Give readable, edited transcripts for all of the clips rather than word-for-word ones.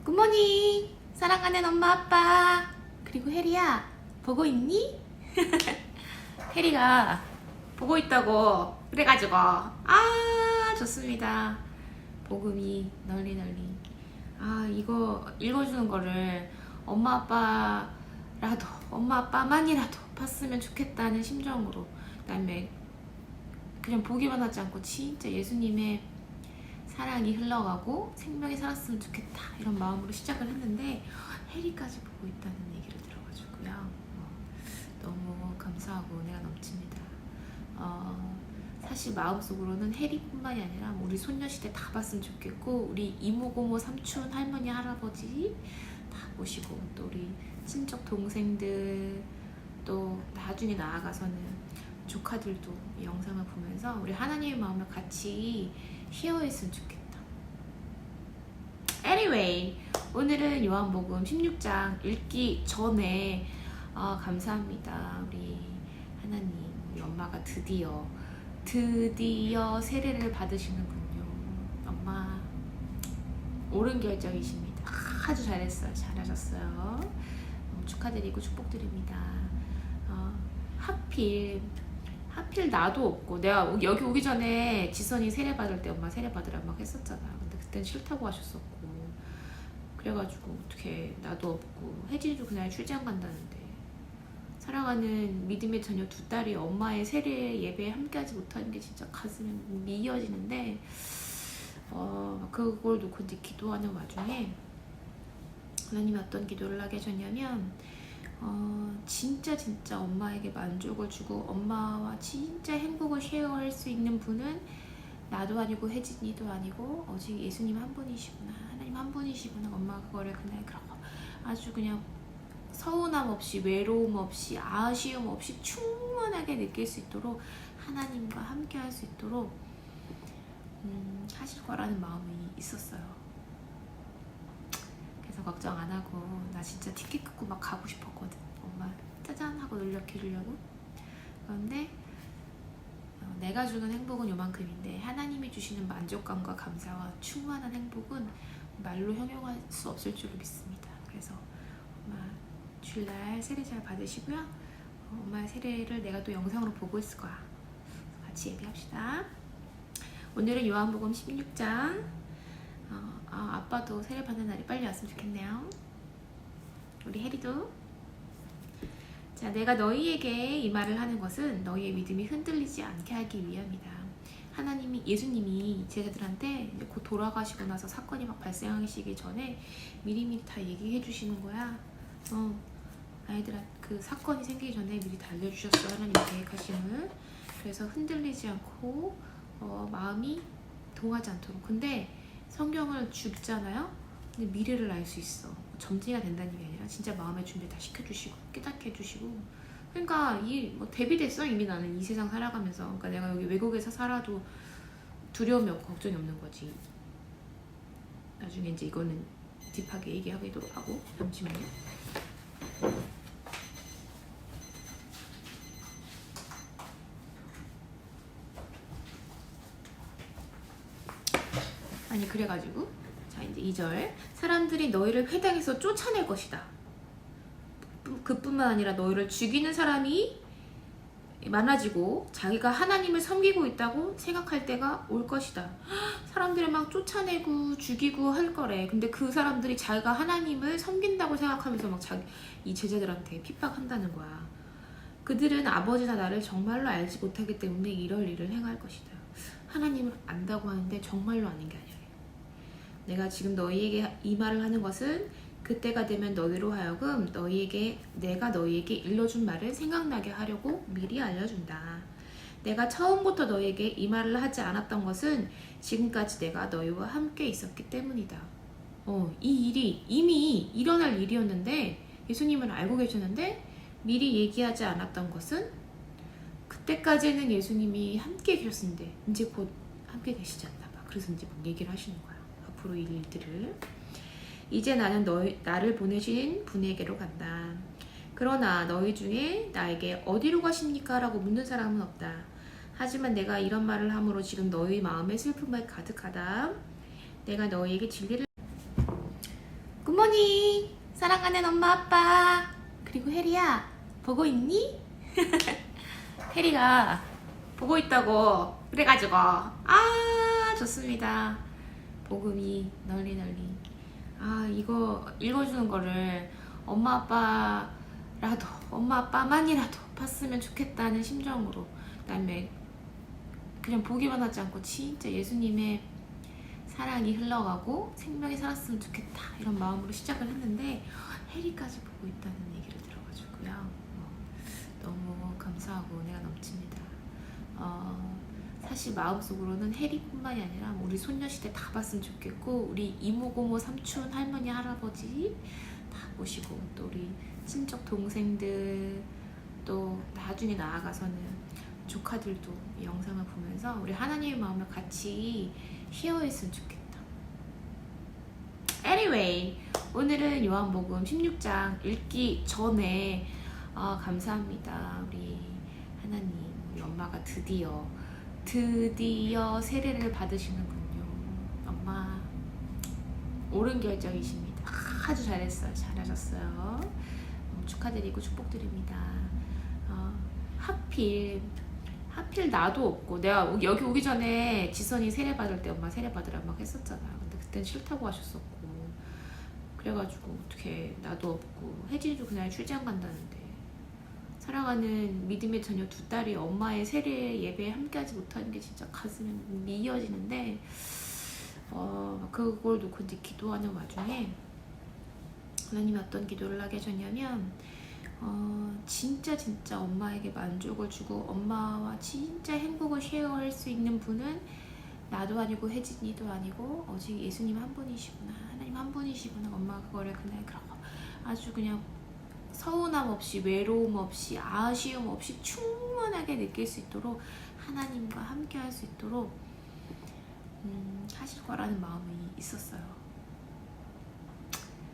굿모닝 사랑하는 엄마 아빠 그리고 혜리야 보고 있니? 혜리가 보고 있다고 그래가지고 좋습니다. 복음이 널리 이거 읽어주는 거를 엄마 아빠만이라도 봤으면 좋겠다는 심정으로, 그다음에 그냥 보기만 하지 않고 진짜 예수님의 사랑이 흘러가고 생명이 살았으면 좋겠다 이런 마음으로 시작을 했는데 혜리까지 보고 있다는 얘기를 들어가지고요. 너무 감사하고 은혜가 넘칩니다. 사실 마음속으로는 혜리뿐만이 아니라 우리 손녀시대 다 봤으면 좋겠고, 우리 이모 고모 삼촌 할머니 할아버지 다 모시고, 또 우리 친척 동생들, 또 나중에 나아가서는 조카들도 이 영상을 보면서 우리 하나님의 마음을 같이 히어했으면 좋겠다. Anyway, 오늘은 요한복음 16장 읽기 전에 감사합니다. 우리 하나님, 우리 엄마가 드디어 세례를 받으시는군요. 엄마 옳은 결정이십니다. 아주 잘하셨어요. 축하드리고 축복드립니다. 하필 나도 없고, 내가 여기 오기 전에 지선이 세례 받을 때 엄마 세례 받으라 막 했었잖아. 근데 그땐 싫다고 하셨었고, 그래가지고 어떻게 나도 없고, 혜진이도 그날 출장 간다는데, 사랑하는 믿음의 자녀 두 딸이 엄마의 세례 예배에 함께하지 못하는 게 진짜 가슴이 미어지는데, 그걸 놓고 이제 기도하는 와중에 하나님이 어떤 기도를 하게 하셨냐면, 진짜 엄마에게 만족을 주고 엄마와 진짜 행복을 쉐어할 수 있는 분은 나도 아니고 혜진이도 아니고 오직 예수님 한 분이시구나, 하나님 한 분이시구나. 엄마가 그거를 그날 아주 그냥 서운함 없이, 외로움 없이, 아쉬움 없이 충만하게 느낄 수 있도록, 하나님과 함께 할 수 있도록 하실 거라는 마음이 있었어요. 그래서 걱정 안 하고 나 진짜 티켓 끊고 막 가고 싶었거든. 엄마 짜잔 하고 놀래키려고. 그런데 내가 주는 행복은 요만큼인데 하나님이 주시는 만족감과 감사와 충만한 행복은 말로 형용할 수 없을 줄로 믿습니다. 그래서 엄마 주일날 세례 잘 받으시고요. 엄마의 세례를 내가 또 영상으로 보고 있을 거야. 같이 예배합시다. 오늘은 요한복음 16장. 아빠도 세례 받는 날이 빨리 왔으면 좋겠네요. 우리 혜리도. 자, 내가 너희에게 이 말을 하는 것은 너희의 믿음이 흔들리지 않게 하기 위함이다. 예수님이 제자들한테 이제 곧 돌아가시고 나서 사건이 막 발생하시기 전에 미리미리 다 얘기해 주시는 거야. 아이들아, 그 사건이 생기기 전에 미리 다 알려주셨어, 하나님 계획하심을. 그래서 흔들리지 않고 마음이 동하지 않도록. 근데 성경을 읽잖아요. 근데 미래를 알 수 있어. 점쟁이가 된다는 게 아니라 진짜 마음의 준비 다 시켜주시고 깨닫게 해주시고. 그러니까 대비됐어 이미. 나는 이 세상 살아가면서. 그러니까 내가 여기 외국에서 살아도 두려움이 없고 걱정이 없는 거지. 나중에 이제 이거는 딥하게 얘기하기도 하고. 잠시만요. 아니, 그래가지고 자, 이제 2절. 사람들이 너희를 회당에서 쫓아낼 것이다. 그뿐만 아니라 너희를 죽이는 사람이 많아지고 자기가 하나님을 섬기고 있다고 생각할 때가 올 것이다. 사람들을 막 쫓아내고 죽이고 할 거래. 근데 그 사람들이 자기가 하나님을 섬긴다고 생각하면서 막 이 제자들한테 핍박한다는 거야. 그들은 아버지나 나를 정말로 알지 못하기 때문에 이럴 일을 행할 것이다. 하나님을 안다고 하는데 정말로 아는 게 아니야. 내가 지금 너희에게 이 말을 하는 것은 그때가 되면 너희로 하여금 내가 너희에게 일러준 말을 생각나게 하려고 미리 알려준다. 내가 처음부터 너희에게 이 말을 하지 않았던 것은 지금까지 내가 너희와 함께 있었기 때문이다. 이 일이 이미 일어날 일이었는데, 예수님은 알고 계셨는데 미리 얘기하지 않았던 것은 그때까지는 예수님이 함께 계셨는데 이제 곧 함께 계시지 않나 봐. 그래서 이제 막 얘기를 하시는 거야. 앞으로 이 일들을. 이제 나는 나를 보내신 분에게로 간다. 그러나 너희 중에 나에게 어디로 가십니까? 라고 묻는 사람은 없다. 하지만 내가 이런 말을 함으로 지금 너희 마음에 슬픔이 가득하다. 내가 너희에게 진리를 굿모닝 사랑하는 엄마 아빠 그리고 혜리야 보고 있니? 혜리가 보고 있다고 그래가지고 좋습니다. 복음이 널리 이거 읽어주는 거를 엄마 아빠만이라도 봤으면 좋겠다는 심정으로, 그다음에 그냥 보기만 하지 않고 진짜 예수님의 사랑이 흘러가고 생명이 살았으면 좋겠다 이런 마음으로 시작을 했는데 혜리까지 보고 있다는 얘기를 들어가지고요. 너무 감사하고 은혜가 넘칩니다. 사실 마음속으로는 혜리뿐만이 아니라 우리 손녀시대 다 봤으면 좋겠고, 우리 이모 고모 삼촌 할머니 할아버지 다 모시고, 또 우리 친척 동생들, 또 나중에 나아가서는 조카들도 이 영상을 보면서 우리 하나님의 마음을 같이 히어했으면 좋겠다. Anyway, 오늘은 요한복음 16장 읽기 전에 감사합니다. 우리 하나님, 우리 엄마가 드디어 세례를 받으시는군요. 엄마 옳은 결정이십니다. 아주 잘하셨어요. 축하드리고 축복드립니다. 하필 나도 없고, 내가 여기 오기 전에 지선이 세례 받을 때 엄마 세례 받으라 막 했었잖아. 근데 그땐 싫다고 하셨었고, 그래가지고 어떻게 나도 없고, 혜진이도 그날 출장 간다는데, 사랑하는 믿음의 자녀 두 딸이 엄마의 세례 예배에 함께하지 못하는 게 진짜 가슴이 미어지는데, 그걸 놓고 이제 기도하는 와중에 하나님이 어떤 기도를 하게 하셨냐면, 진짜 엄마에게 만족을 주고 엄마와 진짜 행복을 쉐어할 수 있는 분은 나도 아니고 혜진이도 아니고 오직 예수님 한 분이시구나, 하나님 한 분이시구나. 엄마가 그거를 그날 아주 그냥 서운함 없이, 외로움 없이, 아쉬움 없이 충만하게 느낄 수 있도록, 하나님과 함께 할 수 있도록 하실 거라는 마음이 있었어요.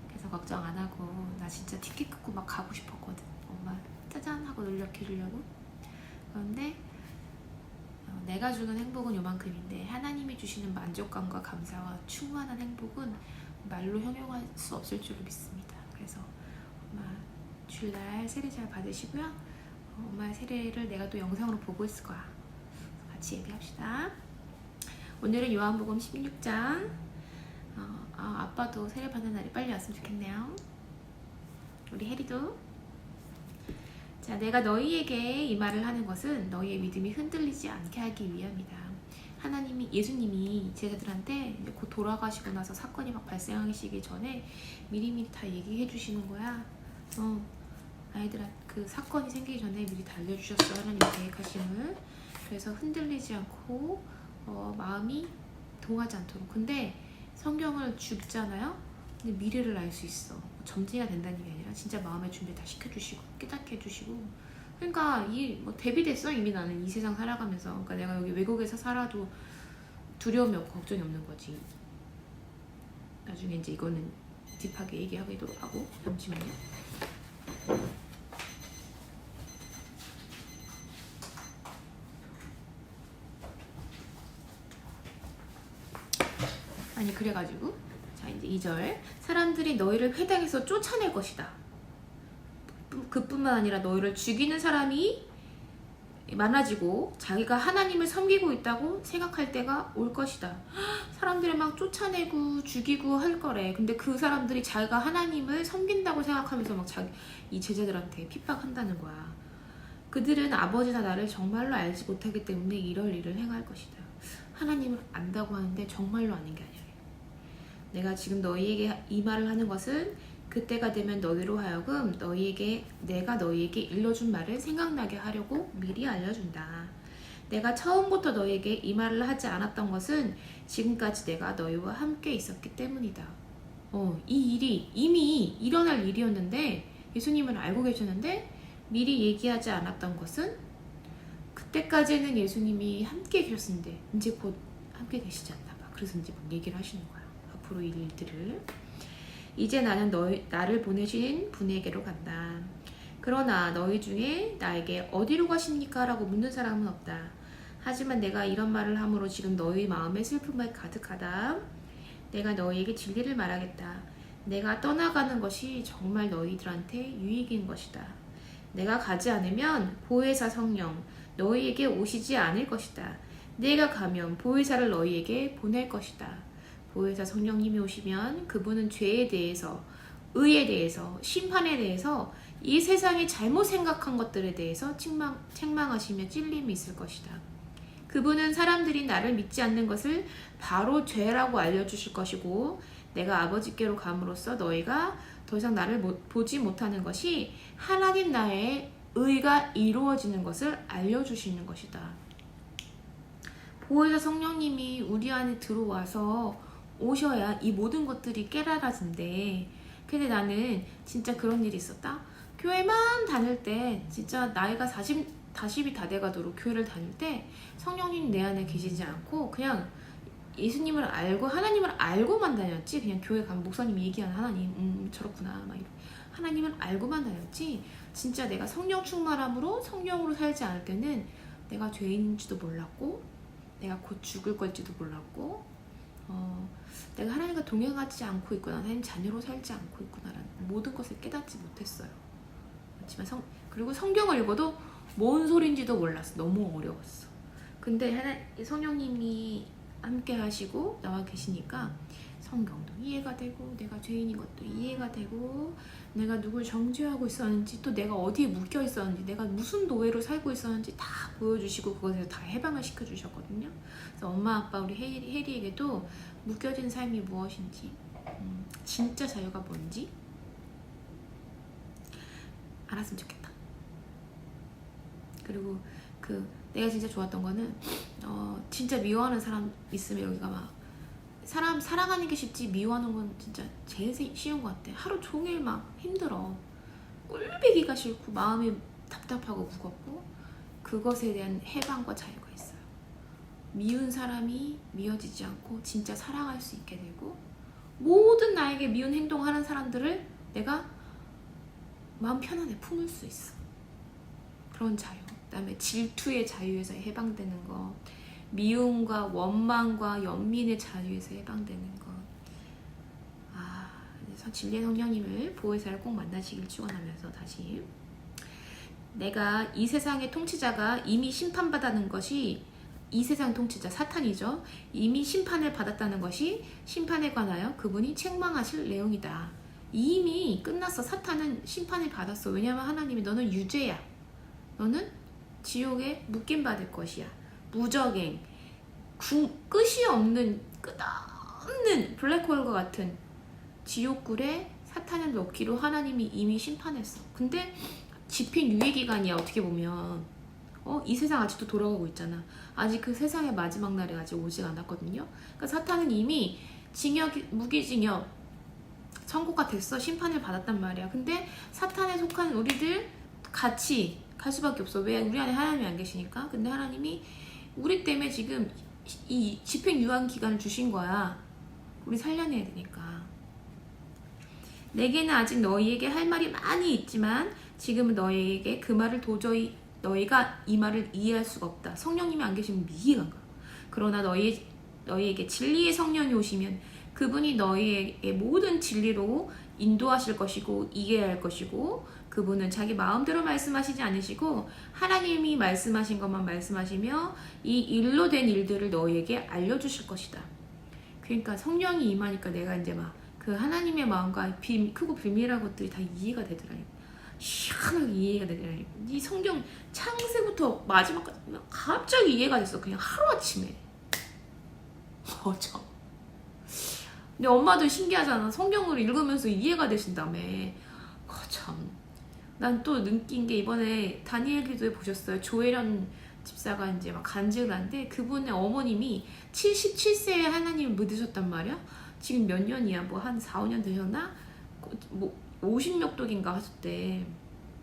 그래서 걱정 안 하고 나 진짜 티켓 끊고 막 가고 싶었거든. 엄마 짜잔 하고 놀래키려고. 그런데 내가 주는 행복은 요만큼인데 하나님이 주시는 만족감과 감사와 충만한 행복은 말로 형용할 수 없을 줄로 믿습니다. 그래서 엄마 주일날 세례 잘 받으시고요. 엄마의 세례를 내가 또 영상으로 보고 있을 거야. 같이 예배합시다. 오늘은 요한복음 16장. 아빠도 세례 받는 날이 빨리 왔으면 좋겠네요. 우리 혜리도. 자, 내가 너희에게 이 말을 하는 것은 너희의 믿음이 흔들리지 않게 하기 위함이다. 예수님이 제자들한테 이제 곧 돌아가시고 나서 사건이 막 발생하시기 전에 미리미리 다 얘기해 주시는 거야. 아이들아, 그 사건이 생기기 전에 미리 다 알려주셨어, 하나님 계획하심을. 그래서 흔들리지 않고 마음이 동하지 않도록. 근데 성경을 읽잖아요. 근데 미래를 알 수 있어. 점쟁이가 된다는 게 아니라 진짜 마음의 준비 다 시켜주시고 깨닫게 해주시고. 그러니까 대비됐어. 이미 나는 이 세상 살아가면서. 그러니까 내가 여기 외국에서 살아도 두려움이 없고 걱정이 없는 거지. 나중에 이제 이거는 딥하게 얘기하기도 하고. 잠시만요. 아니, 그래가지고 자, 이제 2절. 사람들이 너희를 회당에서 쫓아낼 것이다. 그뿐만 아니라 너희를 죽이는 사람이 많아지고 자기가 하나님을 섬기고 있다고 생각할 때가 올 것이다. 사람들을 막 쫓아내고 죽이고 할 거래. 근데 그 사람들이 자기가 하나님을 섬긴다고 생각하면서 막 이 제자들한테 핍박한다는 거야. 그들은 아버지나 나를 정말로 알지 못하기 때문에 이럴 일을 행할 것이다. 하나님을 안다고 하는데 정말로 아는 게 아니야. 내가 지금 너희에게 이 말을 하는 것은 그때가 되면 너희로 하여금 내가 너희에게 일러준 말을 생각나게 하려고 미리 알려준다. 내가 처음부터 너희에게 이 말을 하지 않았던 것은 지금까지 내가 너희와 함께 있었기 때문이다. 이 일이 이미 일어날 일이었는데, 예수님은 알고 계셨는데 미리 얘기하지 않았던 것은 그때까지는 예수님이 함께 계셨는데 이제 곧 함께 계시지 않나 봐. 그래서 이제 막 얘기를 하시는 거야. 앞으로 이 일들을. 이제 나는 나를 보내신 분에게로 간다. 그러나 너희 중에 나에게 어디로 가십니까? 라고 묻는 사람은 없다. 하지만 내가 이런 말을 함으로 지금 너희 마음에 슬픔이 가득하다. 내가 너희에게 진리를 말하겠다. 내가 떠나가는 것이 정말 너희들한테 유익인 것이다. 내가 가지 않으면 보혜사 성령 너희에게 오시지 않을 것이다. 내가 가면 보혜사를 너희에게 보낼 것이다. 보혜사 성령님이 오시면 그분은 죄에 대해서, 의에 대해서, 심판에 대해서, 이 세상이 잘못 생각한 것들에 대해서 책망하시며 찔림이 있을 것이다. 그분은 사람들이 나를 믿지 않는 것을 바로 죄라고 알려주실 것이고, 내가 아버지께로 감으로써 너희가 더 이상 나를 보지 못하는 것이 하나님 나라의 의가 이루어지는 것을 알려주시는 것이다. 보혜사 성령님이 우리 안에 들어와서 오셔야 이 모든 것들이 깨달아진대. 근데 나는 진짜 그런 일이 있었다. 교회만 다닐 때 진짜 나이가 40이 다 돼가도록 교회를 다닐 때 성령님 내 안에 계시지 않고 그냥 예수님을 알고 하나님을 알고만 다녔지. 그냥 교회 가면 목사님이 얘기하는 하나님 저렇구나 막 이런 하나님을 알고만 다녔지. 진짜 내가 성령 충만함으로 성령으로 살지 않을 때는 내가 죄인인지도 몰랐고 내가 곧 죽을 걸지도 몰랐고 내가 하나님과 동행하지 않고 있구나, 하나님 자녀로 살지 않고 있구나라는 모든 것을 깨닫지 못했어요. 그렇지만 그리고 성경을 읽어도 뭔 소린지도 몰랐어. 너무 어려웠어. 근데 성령님이 함께 하시고 나와 계시니까 성경도 이해가 되고 내가 죄인인 것도 이해가 되고 내가 누굴 정죄하고 있었는지 또 내가 어디에 묶여 있었는지 내가 무슨 노예로 살고 있었는지 다 보여주시고 그것에서 다 해방을 시켜주셨거든요. 그래서 엄마 아빠 우리 혜리에게도 묶여진 삶이 무엇인지 진짜 자유가 뭔지 알았으면 좋겠다. 그리고 내가 진짜 좋았던 거는 진짜 미워하는 사람 있으면 여기가 막 사람 사랑하는 게 쉽지 미워하는 건 진짜 제일 쉬운 것 같아. 하루 종일 막 힘들어. 꼴보기가 싫고 마음이 답답하고 무겁고 그것에 대한 해방과 자유가 있어요. 미운 사람이 미워지지 않고 진짜 사랑할 수 있게 되고 모든 나에게 미운 행동하는 사람들을 내가 마음 편안해 품을 수 있어. 그런 자유. 그다음에 질투의 자유에서 해방되는 것, 미움과 원망과 연민의 자유에서 해방되는 것. 그래서 진리의 성령님을 보혜사를 꼭 만나시길 축원하면서 다시 내가 이 세상의 통치자가 이미 심판받았는 것이 이 세상 통치자 사탄이죠. 이미 심판을 받았다는 것이 심판에 관하여 그분이 책망하실 내용이다. 이미 끝났어. 사탄은 심판을 받았어. 왜냐하면 하나님이 너는 유죄야. 너는 지옥에 묶임받을 것이야. 무적행, 끝이 없는 끝없는 블랙홀과 같은 지옥굴에 사탄을 넣기로 하나님이 이미 심판했어. 근데 집행 유예기간이야. 어떻게 보면 이 세상 아직도 돌아가고 있잖아. 아직 그 세상의 마지막 날이 아직 오지 않았거든요. 그러니까 사탄은 이미 무기징역 선고가 됐어. 심판을 받았단 말이야. 근데 사탄에 속한 우리들 같이 갈 수밖에 없어. 왜? 우리 안에 하나님이 안 계시니까. 근데 하나님이 우리 때문에 지금 이 집행유예 기간을 주신 거야. 우리 살려내야 되니까. 내게는 아직 너희에게 할 말이 많이 있지만 지금은 너희에게 그 말을 도저히 너희가 이 말을 이해할 수가 없다. 성령님이 안 계시면 이해가 안 가. 그러나 너희에게 진리의 성령이 오시면 그분이 너희에게 모든 진리로 인도하실 것이고 이해할 것이고 그분은 자기 마음대로 말씀하시지 않으시고 하나님이 말씀하신 것만 말씀하시며 이 일로 된 일들을 너희에게 알려주실 것이다. 그러니까 성령이 임하니까 내가 이제 막 그 하나님의 마음과 크고 비밀한 것들이 다 이해가 되더라고요. 희한하게 이해가 되더라고요. 이 성경 창세부터 마지막까지 갑자기 이해가 됐어. 그냥 하루아침에. 참. 근데 엄마도 신기하잖아. 성경을 읽으면서 이해가 되신다며. 참. 난 또 느낀 게 이번에 다니엘 기도에 보셨어요. 조혜련 집사가 이제 막 간증을 하는데 그분의 어머님이 77세에 하나님을 믿으셨단 말이야. 지금 몇 년이야? 뭐 한 4, 5년 되셨나? 뭐 50몇 독인가 하셨대.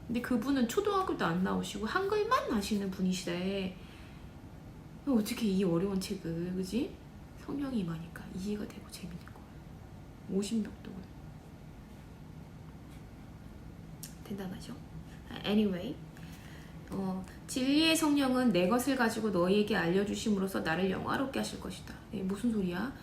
근데 그분은 초등학교도 안 나오시고 한글만 하시는 분이시래. 어떻게 이 어려운 책을, 그지? 성령이 임하니까 이해가 되고 재밌는 거야. 50몇 독을. 대단하죠? Anyway, 진리의 성령은 내 것을 가지고 너희에게 알려주심으로써 나를 영화롭게 하실 것이다. 무슨 소리야?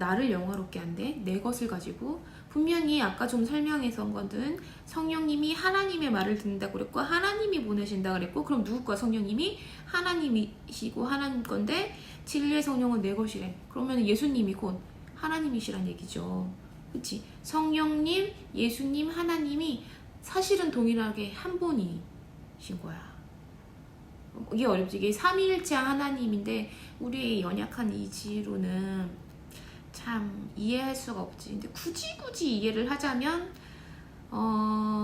나를 영화롭게 한대. 내 것을 가지고. 분명히 아까 좀 설명해서 거든 성령님이 하나님의 말을 듣는다고 그랬고 하나님이 보내신다 그랬고 그럼 누구 거야? 성령님이 하나님이시고 하나님 건데 진리의 성령은 내 것이래. 그러면 예수님이 곧 하나님이시란 얘기죠. 그치? 성령님, 예수님, 하나님이 사실은 동일하게 한 분이신 거야. 이게 어렵지. 이게 삼위일체 하나님인데 우리의 연약한 이지로는 참 이해할 수가 없지. 근데 굳이 이해를 하자면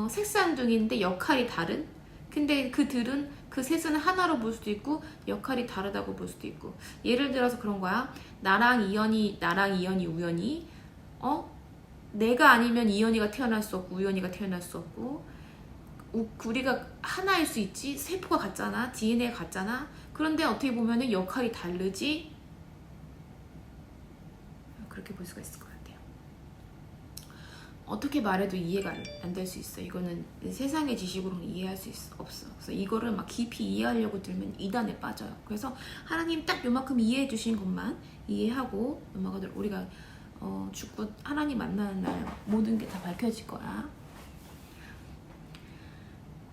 색상둥이인데 역할이 다른. 근데 그들은 그 셋은 하나로 볼 수도 있고 역할이 다르다고 볼 수도 있고. 예를 들어서 그런 거야. 나랑 이현이 우연히 내가 아니면 이현이가 태어날 수 없고 우연이가 태어날 수 없고 우리가 하나일 수 있지. 세포가 같잖아. DNA가 같잖아. 그런데 어떻게 보면은 역할이 다르지. 그렇게 볼 수가 있을 것 같아요. 어떻게 말해도 이해가 안 될 수 있어. 이거는 세상의 지식으로는 이해할 수 없어. 그래서 이거를 막 깊이 이해하려고 들면 이단에 빠져요. 그래서 하나님 딱 요만큼 이해해 주신 것만 이해하고 넘어가도록. 우리가 죽고 하나님 만나는 날 모든 게 다 밝혀질 거야.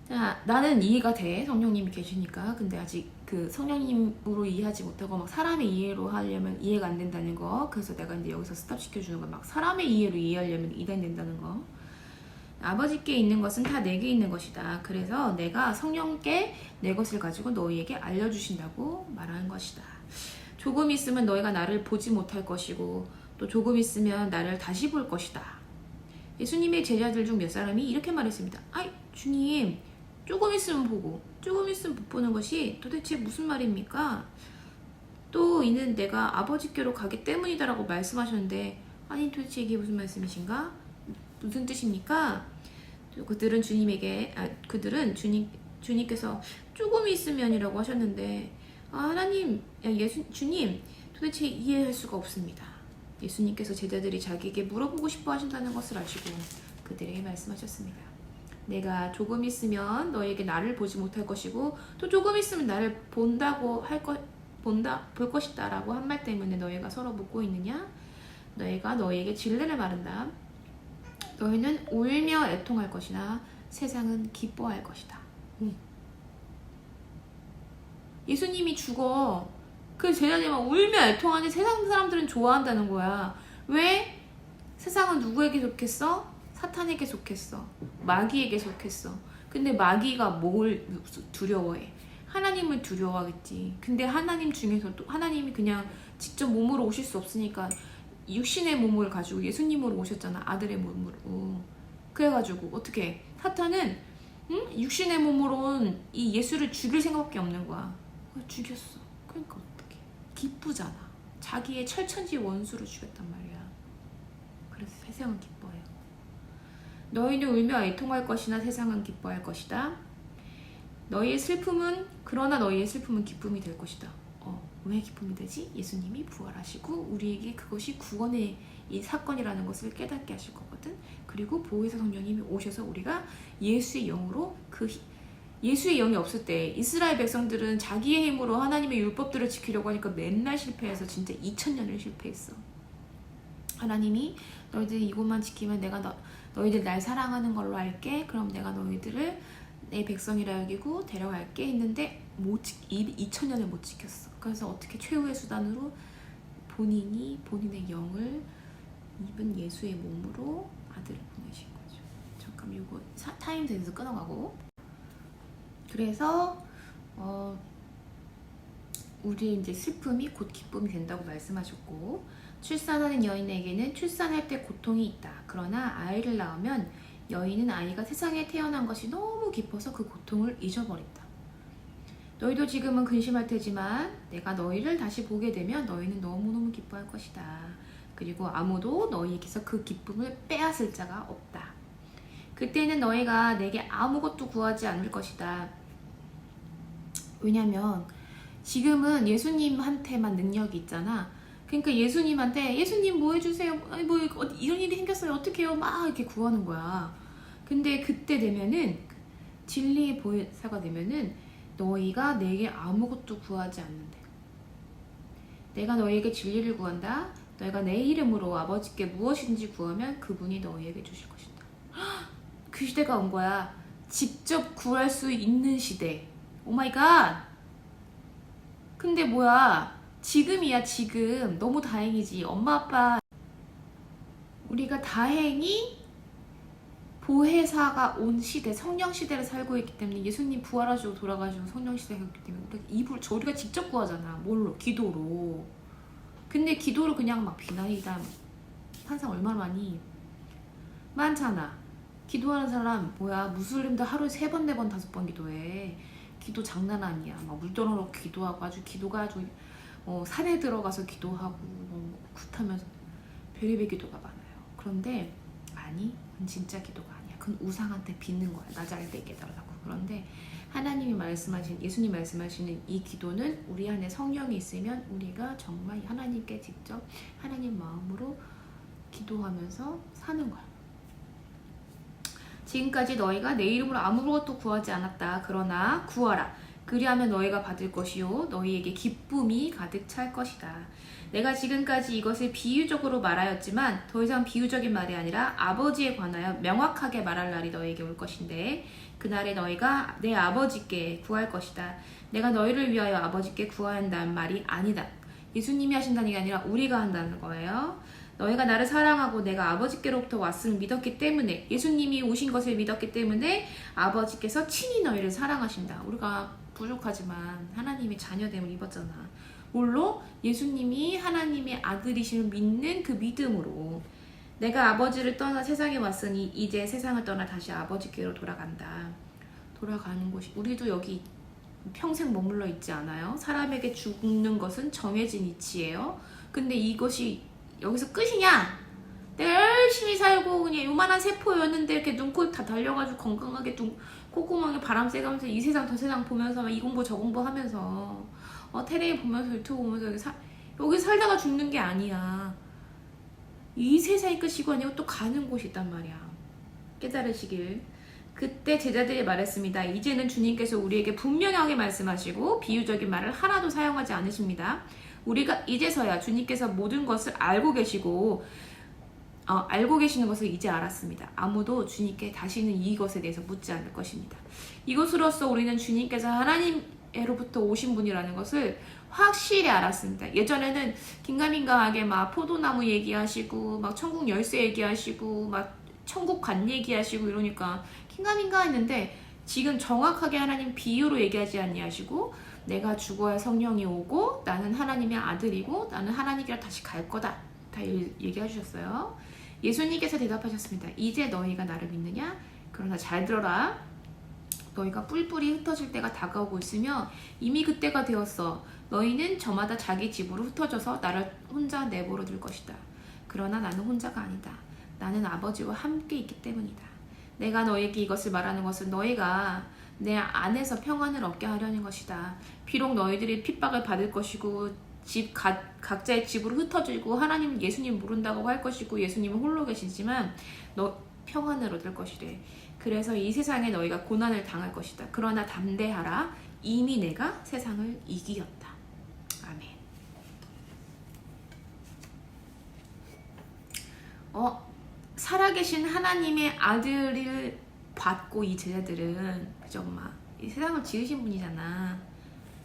자, 나는 이해가 돼. 성령님이 계시니까. 근데 아직 그 성령님으로 이해하지 못하고 막 사람의 이해로 하려면 이해가 안 된다는 거. 그래서 내가 이제 여기서 스탑 시켜주는 거. 막 사람의 이해로 이해하려면 이단이 된다는 거. 아버지께 있는 것은 다 내게 있는 것이다. 그래서 내가 성령께 내 것을 가지고 너희에게 알려주신다고 말하는 것이다. 조금 있으면 너희가 나를 보지 못할 것이고 또 조금 있으면 나를 다시 볼 것이다. 예수님의 제자들 중 몇 사람이 이렇게 말했습니다. 아이 주님, 조금 있으면 보고 조금 있으면 못 보는 것이 도대체 무슨 말입니까? 또 이는 내가 아버지께로 가기 때문이다 라고 말씀하셨는데 아니 도대체 이게 무슨 말씀이신가? 무슨 뜻입니까? 그들은 주님께서 조금 있으면이라고 하셨는데 하나님, 주님 도대체 이해할 수가 없습니다. 예수님께서 제자들이 자기에게 물어보고 싶어 하신다는 것을 아시고 그들에게 말씀하셨습니다. 내가 조금 있으면 너에게 나를 보지 못할 것이고 또 조금 있으면 나를 볼 것이다 라고 한 말 때문에 너희가 서로 묻고 있느냐? 너희가 너희에게 진리를 말한다. 너희는 울며 애통할 것이나 세상은 기뻐할 것이다. 예수님이 죽어. 그 제자들만 울며 애통하니 세상 사람들은 좋아한다는 거야. 왜? 세상은 누구에게 속했어? 사탄에게 속했어. 마귀에게 속했어. 근데 마귀가 뭘 두려워해? 하나님을 두려워하겠지. 근데 하나님 중에서도 하나님이 그냥 직접 몸으로 오실 수 없으니까 육신의 몸을 가지고 예수님으로 오셨잖아. 아들의 몸으로. 그래가지고 어떻게 사탄은 육신의 몸으로 온 이 예수를 죽일 생각밖에 없는 거야. 죽였어. 그러니까 어떡해. 기쁘잖아. 자기의 철천지 원수를 죽였단 말이야. 그래서 세상은 기뻐해요. 너희는 울며 애통할 것이나 세상은 기뻐할 것이다. 그러나 너희의 슬픔은 기쁨이 될 것이다. 왜 기쁨이 되지? 예수님이 부활하시고 우리에게 그것이 구원의 이 사건이라는 것을 깨닫게 하실 거거든. 그리고 보혜사 성령님이 오셔서 우리가 예수의 영으로 예수의 영이 없을 때 이스라엘 백성들은 자기의 힘으로 하나님의 율법들을 지키려고 하니까 맨날 실패해서 진짜 2000년을 실패했어. 하나님이 너희들이 이것만 지키면 내가 너희들 날 사랑하는 걸로 알게. 그럼 내가 너희들을 내 백성이라 여기고 데려갈게 했는데 2000년을 못 지켰어. 그래서 어떻게 최후의 수단으로 본인의 영을 입은 예수의 몸으로 아들을 보내신 거죠. 잠깐 이거 타임 돼서 끊어가고. 그래서 우리 이제 슬픔이 곧 기쁨이 된다고 말씀하셨고, 출산하는 여인에게는 출산할 때 고통이 있다. 그러나 아이를 낳으면 여인은 아이가 세상에 태어난 것이 너무 깊어서 그 고통을 잊어버린다. 너희도 지금은 근심할 테지만 내가 너희를 다시 보게 되면 너희는 너무너무 기뻐할 것이다. 그리고 아무도 너희에게서 그 기쁨을 빼앗을 자가 없다. 그때는 너희가 내게 아무것도 구하지 않을 것이다. 왜냐면 지금은 예수님한테만 능력이 있잖아. 그러니까 예수님 뭐 해주세요. 뭐 이런 일이 생겼어요. 어떻게 해요? 막 이렇게 구하는 거야. 근데 그때 되면은 진리의 보혜사가 되면은 너희가 내게 아무것도 구하지 않는데. 내가 너희에게 진리를 구한다. 너희가 내 이름으로 아버지께 무엇인지 구하면 그분이 너희에게 주실 것이다. 그 시대가 온 거야. 직접 구할 수 있는 시대. 오마이갓. 근데 뭐야, 지금이야. 지금 너무 다행이지. 엄마 아빠 우리가 다행히 보혜사가 온 시대, 성령 시대를 살고 있기 때문에, 예수님 부활하시고 돌아가시고 성령 시대가 있기 때문에 우리가 직접 구하잖아. 뭘로? 기도로. 근데 기도로 그냥 막 비나이다 한상 얼마나 많이 많잖아. 기도하는 사람 뭐야, 무슬림도 하루에 3번 4번 5번 기도해. 기도 장난 아니야. 막 물 떨어놓고 기도하고, 아주 기도가 아주 산에 들어가서 기도하고 굿하면서 별의별 기도가 많아요. 그런데 아니, 그건 진짜 기도가 아니야. 그건 우상한테 빚는 거야. 나 잘 되게 해달라고. 그런데 하나님이 말씀하신, 예수님 말씀하시는 이 기도는 우리 안에 성령이 있으면 우리가 정말 하나님께 직접 하나님 마음으로 기도하면서 사는 거야. 지금까지 너희가 내 이름으로 아무것도 구하지 않았다. 그러나 구하라. 그리하면 너희가 받을 것이요 너희에게 기쁨이 가득 찰 것이다. 내가 지금까지 이것을 비유적으로 말하였지만 더 이상 비유적인 말이 아니라 아버지에 관하여 명확하게 말할 날이 너희에게 올 것인데, 그날에 너희가 내 아버지께 구할 것이다. 내가 너희를 위하여 아버지께 구해야 한다는 말이 아니다. 예수님이 하신다는 게 아니라 우리가 한다는 거예요. 너희가 나를 사랑하고 내가 아버지께로부터 왔음을 믿었기 때문에, 예수님이 오신 것을 믿었기 때문에 아버지께서 친히 너희를 사랑하신다. 우리가 부족하지만 하나님의 자녀됨을 입었잖아. 뭘로? 예수님이 하나님의 아들이심을 믿는 그 믿음으로. 내가 아버지를 떠나 세상에 왔으니 이제 세상을 떠나 다시 아버지께로 돌아간다. 돌아가는 곳이, 우리도 여기 평생 머물러 있지 않아요? 사람에게 죽는 것은 정해진 이치예요. 근데 이것이 여기서 끝이냐? 내가 열심히 살고 그냥 요만한 세포였는데 이렇게 눈코 다 달려가지고 건강하게 콧구멍에 바람 쐬가면서 이 세상 저 세상 보면서 막 이 공부 저 공부 하면서 텔레비 보면서 유튜브 보면서 여기 살다가 죽는 게 아니야. 이 세상이 끝이고 아니고 또 가는 곳이 있단 말이야. 깨달으시길. 그때 제자들이 말했습니다. 이제는 주님께서 우리에게 분명하게 말씀하시고 비유적인 말을 하나도 사용하지 않으십니다. 우리가 이제서야 주님께서 모든 것을 알고 계시고 알고 계시는 것을 이제 알았습니다. 아무도 주님께 다시는 이것에 대해서 묻지 않을 것입니다. 이것으로써 우리는 주님께서 하나님으로부터 오신 분이라는 것을 확실히 알았습니다. 예전에는 긴가민가하게 막 포도나무 얘기하시고 막 천국 열쇠 얘기하시고 막 천국 관 얘기하시고 이러니까 긴가민가 했는데, 지금 정확하게 하나님 비유로 얘기하지 아니하시고 내가 죽어야 성령이 오고 나는 하나님의 아들이고 나는 하나님께로 다시 갈 거다. 다 얘기해 주셨어요. 예수님께서 대답하셨습니다. 이제 너희가 나를 믿느냐? 그러나 잘 들어라. 너희가 뿔뿔이 흩어질 때가 다가오고 있으며 이미 그때가 되었어. 너희는 저마다 자기 집으로 흩어져서 나를 혼자 내버려 둘 것이다. 그러나 나는 혼자가 아니다. 나는 아버지와 함께 있기 때문이다. 내가 너희에게 이것을 말하는 것은 너희가 내 안에서 평안을 얻게 하려는 것이다. 비록 너희들이 핍박을 받을 것이고 각자의 집으로 흩어지고 하나님 예수님 모른다고 할 것이고 예수님은 홀로 계시지만 너 평안을 얻을 것이래. 그래서 이 세상에 너희가 고난을 당할 것이다. 그러나 담대하라. 이미 내가 세상을 이기었다. 아멘. 살아계신 하나님의 아들을 받고 이 제자들은, 그죠 엄마? 이 세상을 지으신 분이잖아.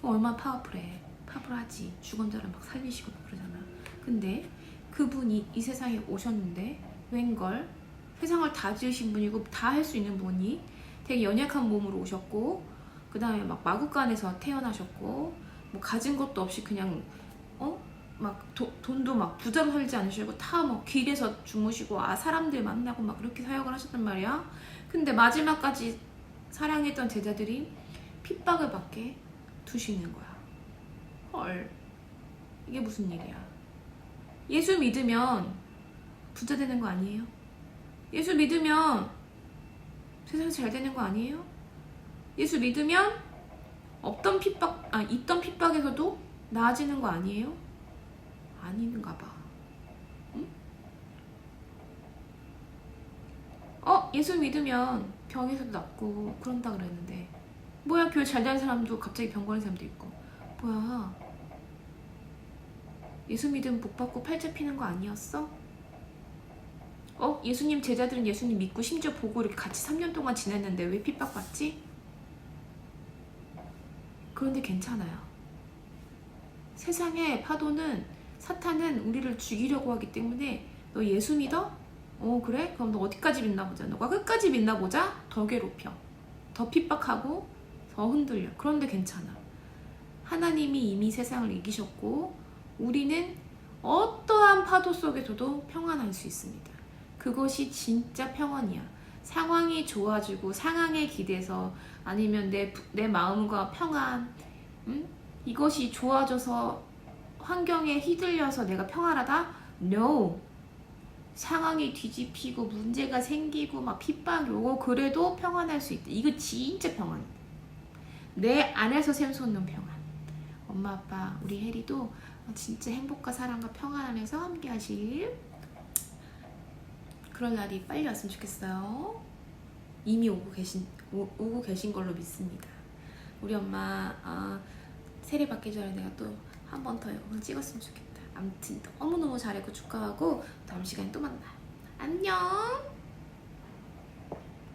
얼마나 파워풀해. 파워풀하지. 죽은 자를 막 살리시고 그러잖아. 근데 그분이 이 세상에 오셨는데 웬걸? 세상을 다 지으신 분이고 다 할 수 있는 분이 되게 연약한 몸으로 오셨고, 그 다음에 막 마구간에서 태어나셨고, 뭐 가진 것도 없이 그냥 막 돈도 막 부자로 살지 않으시고 다 막 길에서 주무시고 사람들 만나고 막 그렇게 사역을 하셨단 말이야. 근데 마지막까지 사랑했던 제자들이 핍박을 받게 두시는 거야. 헐, 이게 무슨 일이야? 예수 믿으면 부자 되는 거 아니에요? 예수 믿으면 세상 잘 되는 거 아니에요? 예수 믿으면 있던 핍박에서도 나아지는 거 아니에요? 아닌가 봐. 응? 예수 믿으면 병에서도 낫고 그런다 그랬는데, 뭐야, 교회 잘 되는 사람도 갑자기 병 걸린 사람도 있고, 뭐야, 예수 믿으면 복 받고 팔 잡히는 거 아니었어? 예수님 제자들은 예수님 믿고 심지어 보고 이렇게 같이 3년 동안 지냈는데 왜 핍박받지? 그런데 괜찮아요. 세상의 파도는, 사탄은 우리를 죽이려고 하기 때문에 너 예수 믿어? 그래? 그럼 너 어디까지 믿나 보자. 너가 끝까지 믿나 보자? 더 괴롭혀. 더 핍박하고 더 흔들려. 그런데 괜찮아. 하나님이 이미 세상을 이기셨고 우리는 어떠한 파도 속에서도 평안할 수 있습니다. 그것이 진짜 평안이야. 상황이 좋아지고 상황에 기대서 아니면 내 마음과 평안, 이것이 좋아져서 환경에 휘둘려서 내가 평안하다? No! 상황이 뒤집히고 문제가 생기고 막 핍박이 오고 그래도 평안할 수 있다. 이거 진짜 평안. 내 안에서 샘솟는 평안. 엄마 아빠 우리 혜리도 진짜 행복과 사랑과 평안 안에서 함께 하실 그런 날이 빨리 왔으면 좋겠어요. 이미 오고 계신 걸로 믿습니다. 우리 엄마 세례 받기 전에 내가 또 한 번 더 영상 찍었으면 좋겠다. 아무튼 너무너무 잘했고 축하하고 다음 시간에 또 만나요. 안녕.